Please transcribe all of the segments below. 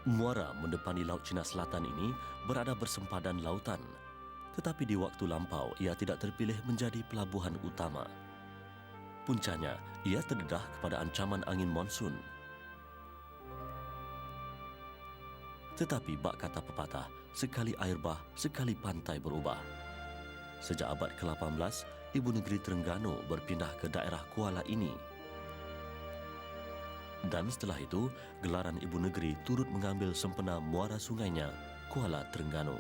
Muara mendepani Laut Cina Selatan ini berada bersempadan lautan, tetapi di waktu lampau ia tidak terpilih menjadi pelabuhan utama. Puncanya, ia terdedah kepada ancaman angin monsun. Tetapi bak kata pepatah, sekali air bah, sekali pantai berubah. Sejak abad ke-18, ibu negeri Terengganu berpindah ke daerah Kuala ini. Dan setelah itu, gelaran ibu negeri turut mengambil sempena muara sungainya, Kuala Terengganu.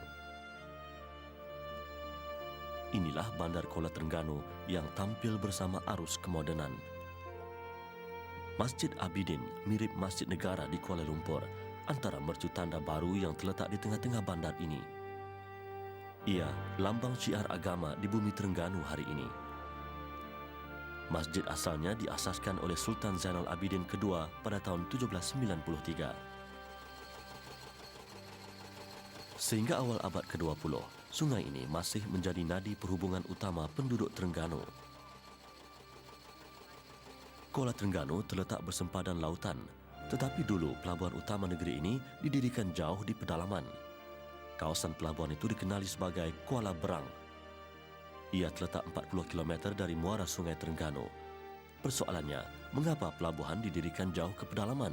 Inilah Bandar Kuala Terengganu yang tampil bersama arus kemodenan. Masjid Abidin mirip Masjid Negara di Kuala Lumpur, antara mercu tanda baru yang terletak di tengah-tengah bandar ini. Ia lambang syiar agama di bumi Terengganu hari ini. Masjid asalnya diasaskan oleh Sultan Zainal Abidin II pada tahun 1793. Sehingga awal abad ke-20, sungai ini masih menjadi nadi perhubungan utama penduduk Terengganu. Kuala Terengganu terletak bersempadan lautan, tetapi dulu pelabuhan utama negeri ini didirikan jauh di pedalaman. Kawasan pelabuhan itu dikenali sebagai Kuala Berang. Ia terletak 40 km dari muara Sungai Terengganu. Persoalannya, mengapa pelabuhan didirikan jauh ke pedalaman?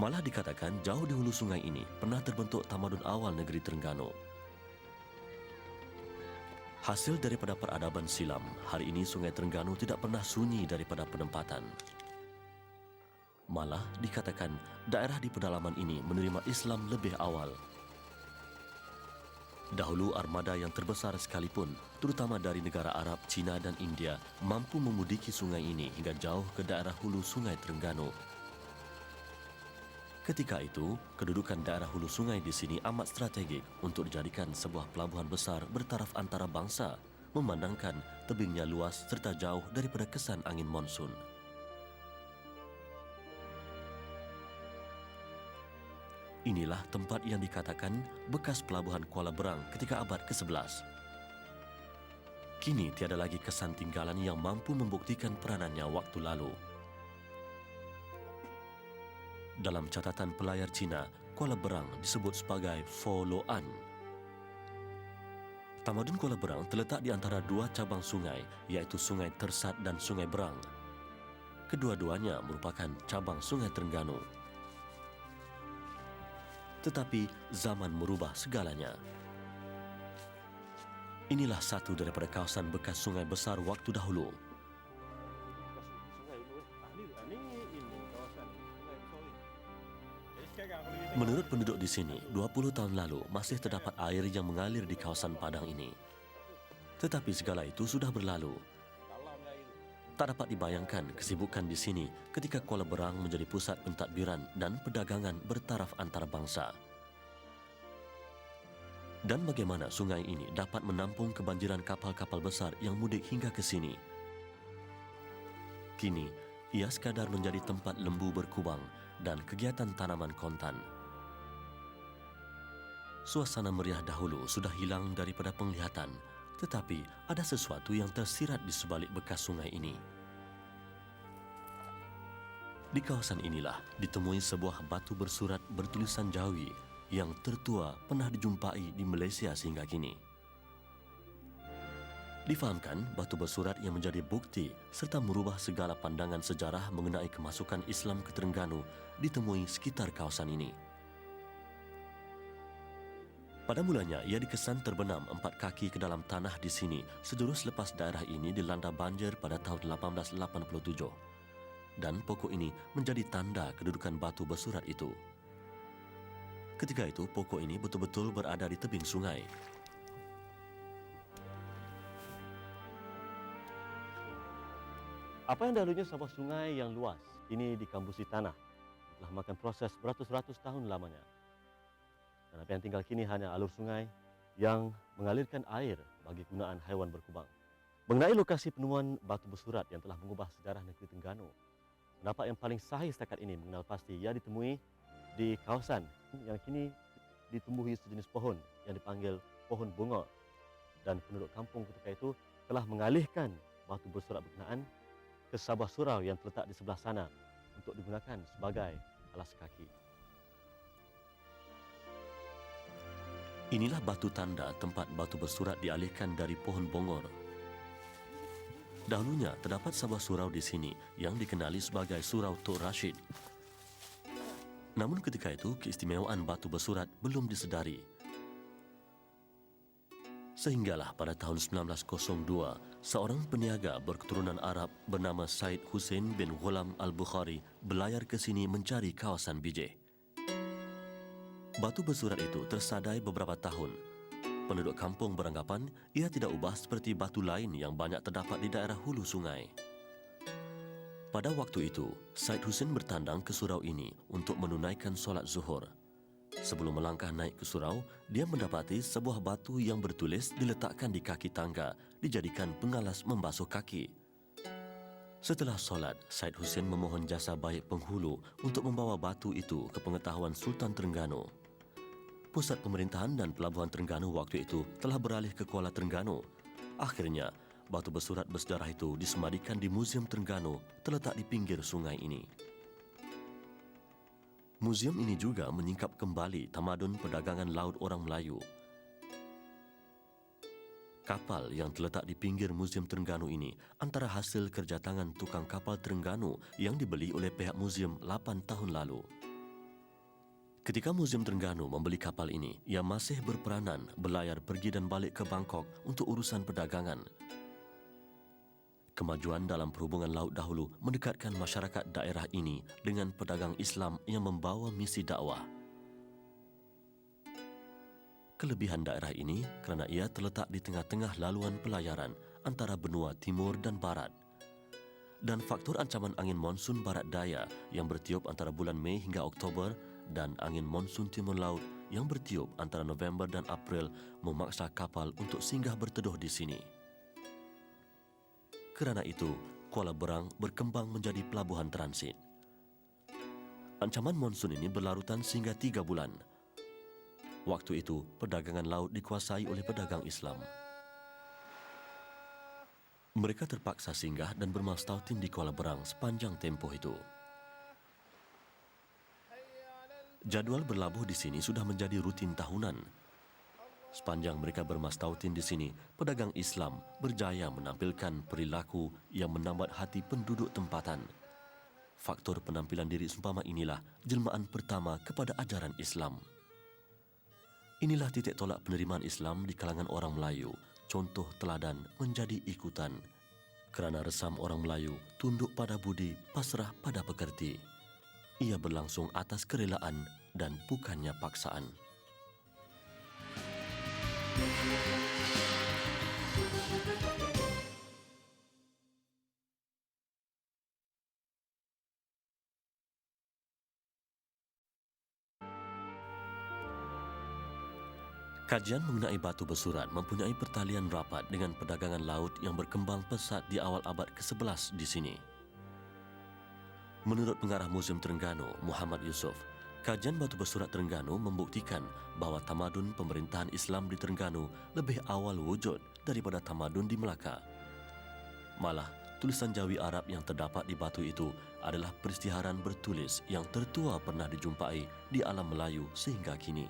Malah dikatakan jauh di hulu sungai ini pernah terbentuk tamadun awal negeri Terengganu. Hasil daripada peradaban silam, hari ini Sungai Terengganu tidak pernah sunyi daripada penempatan. Malah dikatakan daerah di pedalaman ini menerima Islam lebih awal. Dahulu armada yang terbesar sekalipun, terutama dari negara Arab, Cina dan India, mampu memudiki sungai ini hingga jauh ke daerah hulu Sungai Terengganu. Ketika itu, kedudukan daerah hulu sungai di sini amat strategik untuk dijadikan sebuah pelabuhan besar bertaraf antara bangsa, memandangkan tebingnya luas serta jauh daripada kesan angin monsun. Inilah tempat yang dikatakan bekas pelabuhan Kuala Berang ketika abad ke-11. Kini tiada lagi kesan tinggalan yang mampu membuktikan peranannya waktu lalu. Dalam catatan pelayar Cina, Kuala Berang disebut sebagai Fo Lo An. Tamadun Kuala Berang terletak di antara dua cabang sungai, iaitu Sungai Tersat dan Sungai Berang. Kedua-duanya merupakan cabang Sungai Terengganu. Tetapi zaman merubah segalanya. Inilah satu daripada kawasan bekas sungai besar waktu dahulu. Menurut penduduk di sini, 20 tahun lalu masih terdapat air yang mengalir di kawasan padang ini. Tetapi segala itu sudah berlalu. Tak dapat dibayangkan kesibukan di sini ketika Kuala Berang menjadi pusat pentadbiran dan perdagangan bertaraf antara bangsa. Dan bagaimana sungai ini dapat menampung kebanjiran kapal-kapal besar yang mudik hingga ke sini. Kini, ia sekadar menjadi tempat lembu berkubang dan kegiatan tanaman kontan. Suasana meriah dahulu sudah hilang daripada penglihatan, tetapi ada sesuatu yang tersirat di sebalik bekas sungai ini. Di kawasan inilah ditemui sebuah batu bersurat bertulisan Jawi yang tertua pernah dijumpai di Malaysia sehingga kini. Difahamkan batu bersurat yang menjadi bukti serta merubah segala pandangan sejarah mengenai kemasukan Islam ke Terengganu ditemui sekitar kawasan ini. Pada mulanya, ia dikesan terbenam 4 kaki ke dalam tanah di sini sejurus lepas daerah ini dilanda banjir pada tahun 1887. Dan pokok ini menjadi tanda kedudukan batu bersurat itu. Ketika itu, pokok ini betul-betul berada di tebing sungai. Apa yang dahulunya sebuah sungai yang luas, kini dikambusi tanah. Telah makan proses beratus-ratus tahun lamanya. Dan apa yang tinggal kini hanya alur sungai yang mengalirkan air bagi gunaan haiwan berkubang. Mengenai lokasi penemuan batu bersurat yang telah mengubah sejarah negeri Terengganu, pendapat yang paling sahih setakat ini mengenal pasti ia ditemui di kawasan yang kini ditumbuhi sejenis pohon yang dipanggil pohon bunga. Dan penduduk kampung ketika itu telah mengalihkan batu bersurat berkenaan ke sebuah surau yang terletak di sebelah sana untuk digunakan sebagai alas kaki. Inilah batu tanda tempat batu bersurat dialihkan dari pohon bongor. Dahulunya terdapat sebuah surau di sini yang dikenali sebagai Surau Tok Rashid. Namun ketika itu keistimewaan batu bersurat belum disedari. Sehinggalah pada tahun 1902, seorang peniaga berketurunan Arab bernama Said Hussein bin Ghulam Al-Bukhari berlayar ke sini mencari kawasan bijih. Batu bersurat itu tersadai beberapa tahun. Penduduk kampung beranggapan ia tidak ubah seperti batu lain yang banyak terdapat di daerah hulu sungai. Pada waktu itu, Said Hussein bertandang ke surau ini untuk menunaikan solat zuhur. Sebelum melangkah naik ke surau, dia mendapati sebuah batu yang bertulis diletakkan di kaki tangga, dijadikan pengalas membasuh kaki. Setelah solat, Said Hussein memohon jasa baik penghulu untuk membawa batu itu ke pengetahuan Sultan Terengganu. Pusat pemerintahan dan pelabuhan Terengganu waktu itu telah beralih ke Kuala Terengganu. Akhirnya, batu bersurat bersejarah itu disemadikan di Museum Terengganu terletak di pinggir sungai ini. Museum ini juga menyingkap kembali tamadun perdagangan laut orang Melayu. Kapal yang terletak di pinggir Museum Terengganu ini antara hasil kerja tangan tukang kapal Terengganu yang dibeli oleh pihak museum 8 tahun lalu. Ketika Museum Terengganu membeli kapal ini, ia masih berperanan berlayar pergi dan balik ke Bangkok untuk urusan perdagangan. Kemajuan dalam perhubungan laut dahulu mendekatkan masyarakat daerah ini dengan pedagang Islam yang membawa misi dakwah. Kelebihan daerah ini kerana ia terletak di tengah-tengah laluan pelayaran antara benua timur dan barat. Dan faktor ancaman angin monsun barat daya yang bertiup antara bulan Mei hingga Oktober dan angin monsun timur laut yang bertiup antara November dan April memaksa kapal untuk singgah berteduh di sini. Kerana itu, Kuala Berang berkembang menjadi pelabuhan transit. Ancaman monsun ini berlarutan sehingga 3 bulan. Waktu itu, perdagangan laut dikuasai oleh pedagang Islam. Mereka terpaksa singgah dan bermastautin di Kuala Berang sepanjang tempoh itu. Jadual berlabuh di sini sudah menjadi rutin tahunan. Sepanjang mereka bermastautin di sini, pedagang Islam berjaya menampilkan perilaku yang menambat hati penduduk tempatan. Faktor penampilan diri seumpama inilah jelmaan pertama kepada ajaran Islam. Inilah titik tolak penerimaan Islam di kalangan orang Melayu, contoh teladan menjadi ikutan. Kerana resam orang Melayu tunduk pada budi, pasrah pada pekerti. Ia berlangsung atas kerelaan dan bukannya paksaan. Kajian mengenai batu bersurat mempunyai pertalian rapat dengan perdagangan laut yang berkembang pesat di awal abad ke-11 di sini. Menurut pengarah Museum Terengganu, Muhammad Yusof, kajian batu bersurat Terengganu membuktikan bahawa tamadun pemerintahan Islam di Terengganu lebih awal wujud daripada tamadun di Melaka. Malah, tulisan Jawi Arab yang terdapat di batu itu adalah peristiharan bertulis yang tertua pernah dijumpai di alam Melayu sehingga kini.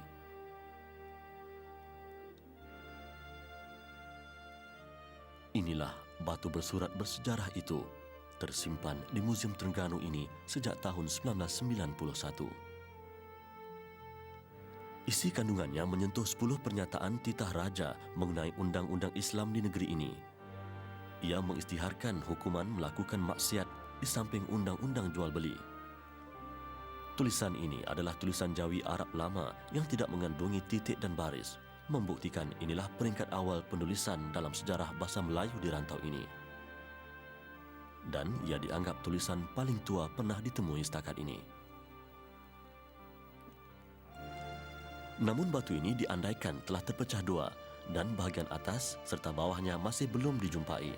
Inilah batu bersurat bersejarah itu, tersimpan di Museum Terengganu ini sejak tahun 1991. Isi kandungannya menyentuh 10 pernyataan titah raja mengenai undang-undang Islam di negeri ini. Ia mengisytiharkan hukuman melakukan maksiat di samping undang-undang jual beli. Tulisan ini adalah tulisan Jawi Arab lama yang tidak mengandungi titik dan baris, membuktikan inilah peringkat awal penulisan dalam sejarah bahasa Melayu di rantau ini. Dan ia dianggap tulisan paling tua pernah ditemui setakat ini. Namun batu ini diandaikan telah terpecah dua dan bahagian atas serta bawahnya masih belum dijumpai.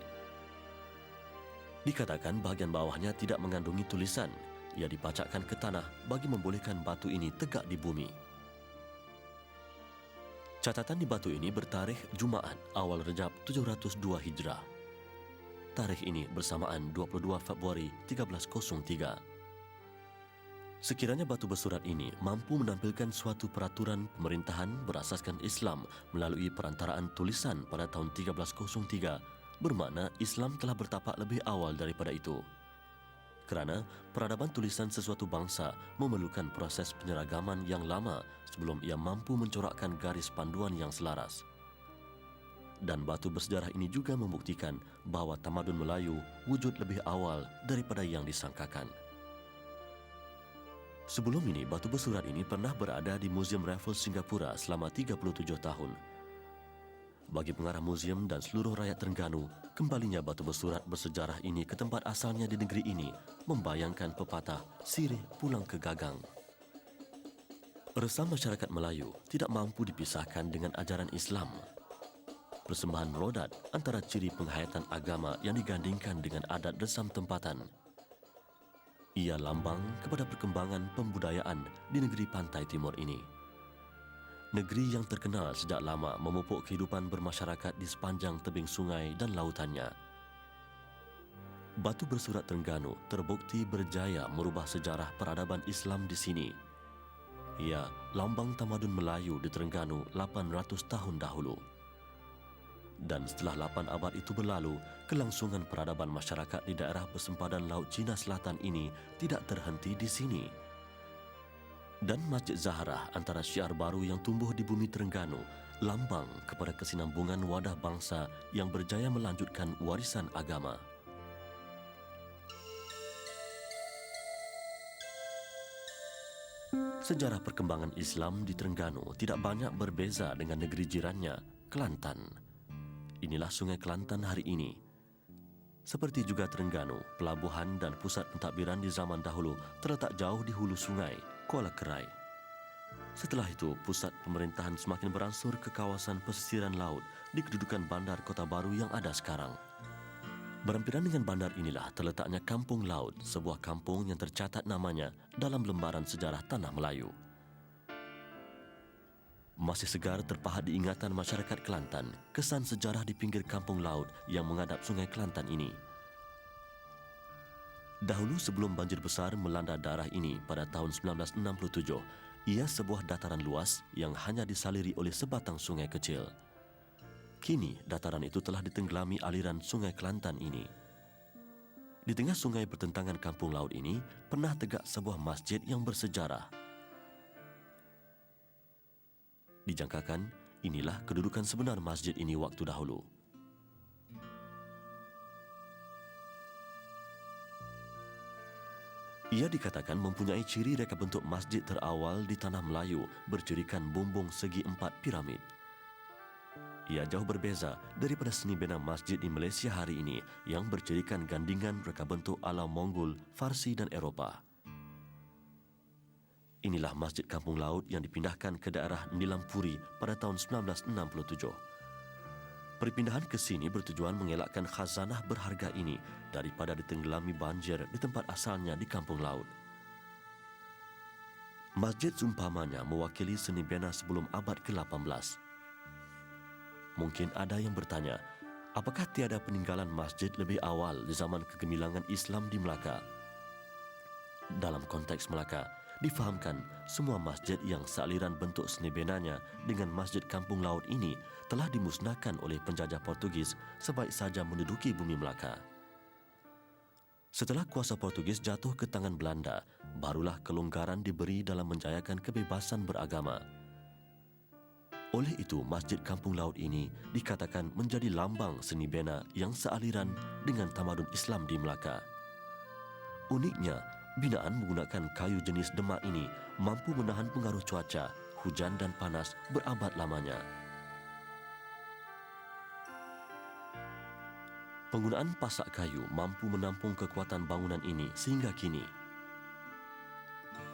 Dikatakan bahagian bawahnya tidak mengandungi tulisan. Ia dipacakkan ke tanah bagi membolehkan batu ini tegak di bumi. Catatan di batu ini bertarikh Jumaat awal Rejab 702 Hijrah. Tarikh ini bersamaan 22 Februari 1303. Sekiranya batu bersurat ini mampu menampilkan suatu peraturan pemerintahan berasaskan Islam melalui perantaraan tulisan pada tahun 1303, bermakna Islam telah bertapak lebih awal daripada itu. Kerana peradaban tulisan sesuatu bangsa memerlukan proses penyeragaman yang lama sebelum ia mampu mencorakkan garis panduan yang selaras. Dan batu bersejarah ini juga membuktikan bahawa tamadun Melayu wujud lebih awal daripada yang disangkakan. Sebelum ini, batu bersurat ini pernah berada di Museum Raffles Singapura selama 37 tahun. Bagi pengarah museum dan seluruh rakyat Terengganu, kembalinya batu bersurat bersejarah ini ke tempat asalnya di negeri ini membayangkan pepatah sirih pulang ke gagang. Resam masyarakat Melayu tidak mampu dipisahkan dengan ajaran Islam. Persembahan melodat antara ciri penghayatan agama yang digandingkan dengan adat resam tempatan. Ia lambang kepada perkembangan pembudayaan di negeri pantai timur ini. Negeri yang terkenal sejak lama memupuk kehidupan bermasyarakat di sepanjang tebing sungai dan lautannya. Batu bersurat Terengganu terbukti berjaya merubah sejarah peradaban Islam di sini. Ia lambang tamadun Melayu di Terengganu 800 tahun dahulu. Dan setelah 8 abad itu berlalu, kelangsungan peradaban masyarakat di daerah bersempadan Laut Cina Selatan ini tidak terhenti di sini. Dan Masjid Zahrah antara syiar baru yang tumbuh di bumi Terengganu, lambang kepada kesinambungan wadah bangsa yang berjaya melanjutkan warisan agama. Sejarah perkembangan Islam di Terengganu tidak banyak berbeza dengan negeri jirannya, Kelantan. Inilah Sungai Kelantan hari ini. Seperti juga Terengganu, pelabuhan dan pusat pentadbiran di zaman dahulu terletak jauh di hulu sungai, Kuala Kerai. Setelah itu, pusat pemerintahan semakin beransur ke kawasan pesisiran laut di kedudukan bandar Kota Baru yang ada sekarang. Berhampiran dengan bandar inilah terletaknya Kampung Laut, sebuah kampung yang tercatat namanya dalam lembaran sejarah Tanah Melayu. Masih segar terpahat di ingatan masyarakat Kelantan kesan sejarah di pinggir kampung laut yang menghadap Sungai Kelantan ini. Dahulu sebelum banjir besar melanda daerah ini pada tahun 1967, ia sebuah dataran luas yang hanya disaliri oleh sebatang sungai kecil. Kini dataran itu telah ditenggelami aliran Sungai Kelantan ini. Di tengah sungai bertentangan kampung laut ini pernah tegak sebuah masjid yang bersejarah. Dijangkakan, inilah kedudukan sebenar masjid ini waktu dahulu. Ia dikatakan mempunyai ciri reka bentuk masjid terawal di Tanah Melayu bercirikan bumbung segi 4 piramid. Ia jauh berbeza daripada seni bina masjid di Malaysia hari ini yang bercirikan gandingan reka bentuk ala Mongol, Farsi dan Eropah. Inilah Masjid Kampung Laut yang dipindahkan ke daerah Nilampuri pada tahun 1967. Perpindahan ke sini bertujuan mengelakkan khazanah berharga ini daripada ditenggelami banjir di tempat asalnya di Kampung Laut. Masjid seumpamanya mewakili seni bina sebelum abad ke-18. Mungkin ada yang bertanya, apakah tiada peninggalan masjid lebih awal di zaman kegemilangan Islam di Melaka? Dalam konteks Melaka, difahamkan semua masjid yang sealiran bentuk seni benanya dengan Masjid Kampung Laut ini telah dimusnahkan oleh penjajah Portugis sebaik saja menduduki bumi Melaka. Setelah kuasa Portugis jatuh ke tangan Belanda, barulah kelonggaran diberi dalam menjayakan kebebasan beragama. Oleh itu, Masjid Kampung Laut ini dikatakan menjadi lambang seni bina yang sealiran dengan tamadun Islam di Melaka. Uniknya, binaan menggunakan kayu jenis demak ini mampu menahan pengaruh cuaca, hujan dan panas berabad lamanya. Penggunaan pasak kayu mampu menampung kekuatan bangunan ini sehingga kini.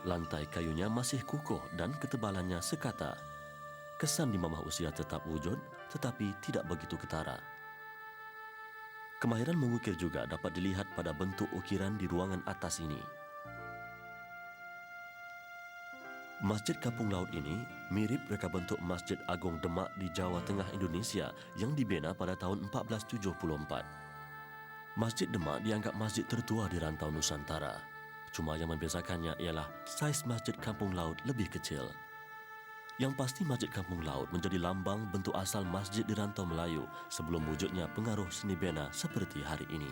Lantai kayunya masih kukuh dan ketebalannya sekata. Kesan di mamah usia tetap wujud tetapi tidak begitu ketara. Kemahiran mengukir juga dapat dilihat pada bentuk ukiran di ruangan atas ini. Masjid Kampung Laut ini mirip reka bentuk Masjid Agung Demak di Jawa Tengah Indonesia yang dibina pada tahun 1474. Masjid Demak dianggap masjid tertua di rantau Nusantara. Cuma yang membezakannya ialah saiz masjid kampung laut lebih kecil. Yang pasti Masjid Kampung Laut menjadi lambang bentuk asal masjid di rantau Melayu sebelum wujudnya pengaruh seni bena seperti hari ini.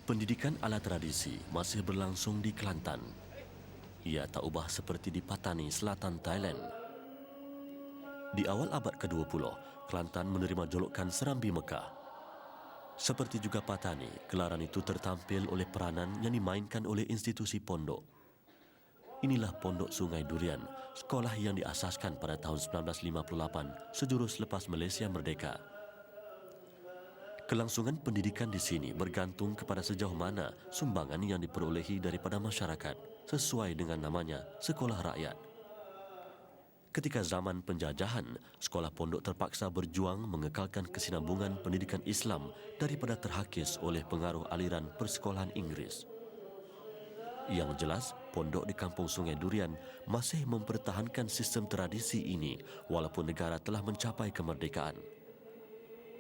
Pendidikan ala tradisi masih berlangsung di Kelantan. Ia tak ubah seperti di Patani, selatan Thailand. Di awal abad ke-20, Kelantan menerima julukan Serambi Mekah. Seperti juga Patani, gelaran itu tertampil oleh peranan yang dimainkan oleh institusi pondok. Inilah Pondok Sungai Durian, sekolah yang diasaskan pada tahun 1958, sejurus lepas Malaysia merdeka. Kelangsungan pendidikan di sini bergantung kepada sejauh mana sumbangan yang diperolehi daripada masyarakat, sesuai dengan namanya, sekolah rakyat. Ketika zaman penjajahan, sekolah pondok terpaksa berjuang mengekalkan kesinambungan pendidikan Islam daripada terhakis oleh pengaruh aliran persekolahan Inggeris. Yang jelas, pondok di Kampung Sungai Durian masih mempertahankan sistem tradisi ini walaupun negara telah mencapai kemerdekaan.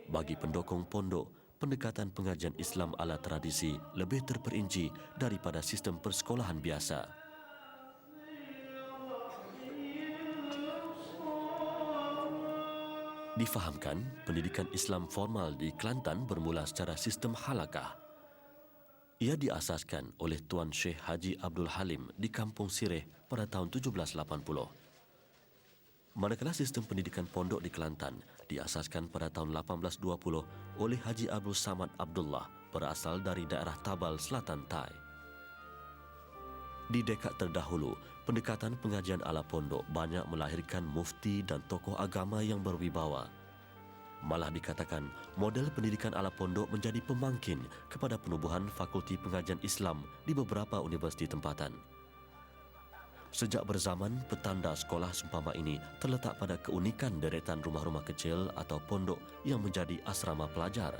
Bagi pendukung pondok, pendekatan pengajian Islam ala tradisi lebih terperinci daripada sistem persekolahan biasa. Difahamkan, pendidikan Islam formal di Kelantan bermula secara sistem halakah. Ia diasaskan oleh Tuan Syekh Haji Abdul Halim di Kampung Sireh pada tahun 1780. Manakala sistem pendidikan pondok di Kelantan diasaskan pada tahun 1820 oleh Haji Abdul Samad Abdullah berasal dari daerah Tabal, selatan Thai. Di dekad terdahulu, pendekatan pengajian ala pondok banyak melahirkan mufti dan tokoh agama yang berwibawa. Malah dikatakan model pendidikan ala pondok menjadi pemangkin kepada penubuhan fakulti pengajian Islam di beberapa universiti tempatan. Sejak berzaman, petanda sekolah seumpama ini terletak pada keunikan deretan rumah-rumah kecil atau pondok yang menjadi asrama pelajar.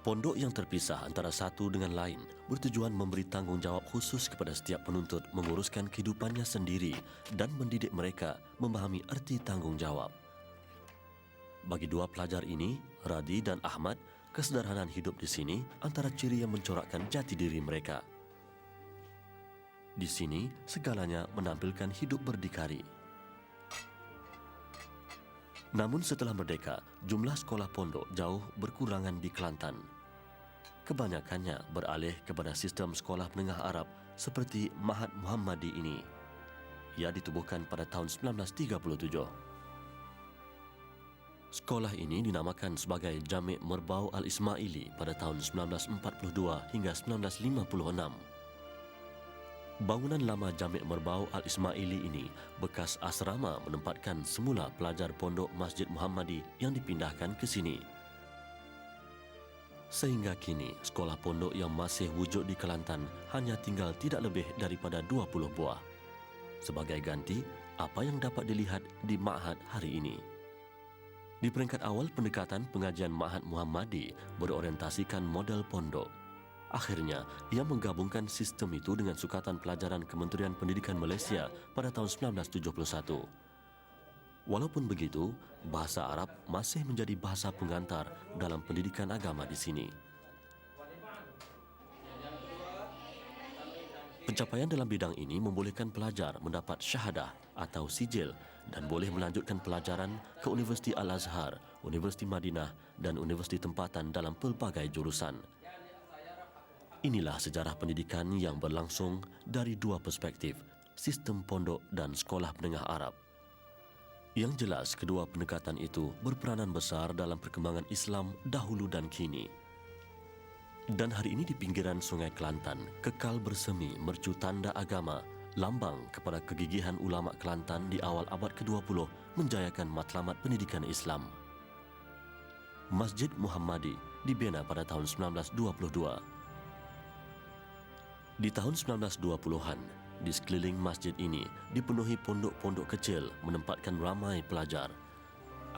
Pondok yang terpisah antara satu dengan lain bertujuan memberi tanggungjawab khusus kepada setiap penuntut menguruskan kehidupannya sendiri dan mendidik mereka memahami erti tanggungjawab. Bagi dua pelajar ini, Radi dan Ahmad, kesederhanaan hidup di sini antara ciri yang mencorakkan jati diri mereka. Di sini, segalanya menampilkan hidup berdikari. Namun setelah merdeka, jumlah sekolah pondok jauh berkurangan di Kelantan. Kebanyakannya beralih kepada sistem sekolah menengah Arab seperti Mahat Muhammadi ini. Ia ditubuhkan pada tahun 1937. Sekolah ini dinamakan sebagai Jami' Merbau Al-Ismaili pada tahun 1942 hingga 1956. Bangunan lama Jami' Merbau Al-Ismaili ini bekas asrama menempatkan semula pelajar pondok Masjid Muhammadi yang dipindahkan ke sini. Sehingga kini, sekolah pondok yang masih wujud di Kelantan hanya tinggal tidak lebih daripada 20 buah. Sebagai ganti, apa yang dapat dilihat di Ma'had hari ini. Di peringkat awal pendekatan pengajian Ma'had Muhammadi berorientasikan model pondok. Akhirnya, ia menggabungkan sistem itu dengan Sukatan Pelajaran Kementerian Pendidikan Malaysia pada tahun 1971. Walaupun begitu, bahasa Arab masih menjadi bahasa pengantar dalam pendidikan agama di sini. Pencapaian dalam bidang ini membolehkan pelajar mendapat syahadah atau sijil dan boleh melanjutkan pelajaran ke Universiti Al-Azhar, Universiti Madinah dan Universiti tempatan dalam pelbagai jurusan. Inilah sejarah pendidikan yang berlangsung dari dua perspektif, sistem pondok dan sekolah menengah Arab. Yang jelas, kedua pendekatan itu berperanan besar dalam perkembangan Islam dahulu dan kini. Dan hari ini di pinggiran Sungai Kelantan, kekal bersemi mercu tanda agama, lambang kepada kegigihan ulama Kelantan di awal abad ke-20 menjayakan matlamat pendidikan Islam. Masjid Muhammadi dibina pada tahun 1922. Di tahun 1920-an, di sekeliling masjid ini dipenuhi pondok-pondok kecil menempatkan ramai pelajar.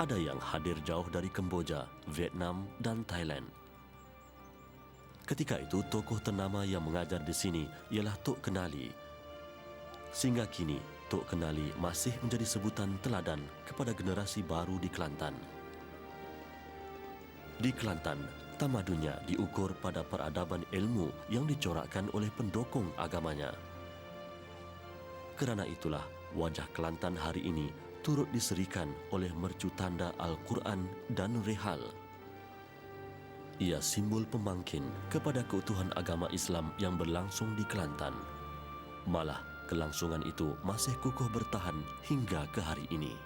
Ada yang hadir jauh dari Kemboja, Vietnam dan Thailand. Ketika itu, tokoh ternama yang mengajar di sini ialah Tok Kenali. Sehingga kini, Tok Kenali masih menjadi sebutan teladan kepada generasi baru di Kelantan. Di Kelantan, tamadunnya diukur pada peradaban ilmu yang dicorakkan oleh pendokong agamanya. Kerana itulah, wajah Kelantan hari ini turut diserikan oleh mercu tanda Al-Quran dan Rehal. Ia simbol pemangkin kepada keutuhan agama Islam yang berlangsung di Kelantan. Malah, kelangsungan itu masih kukuh bertahan hingga ke hari ini.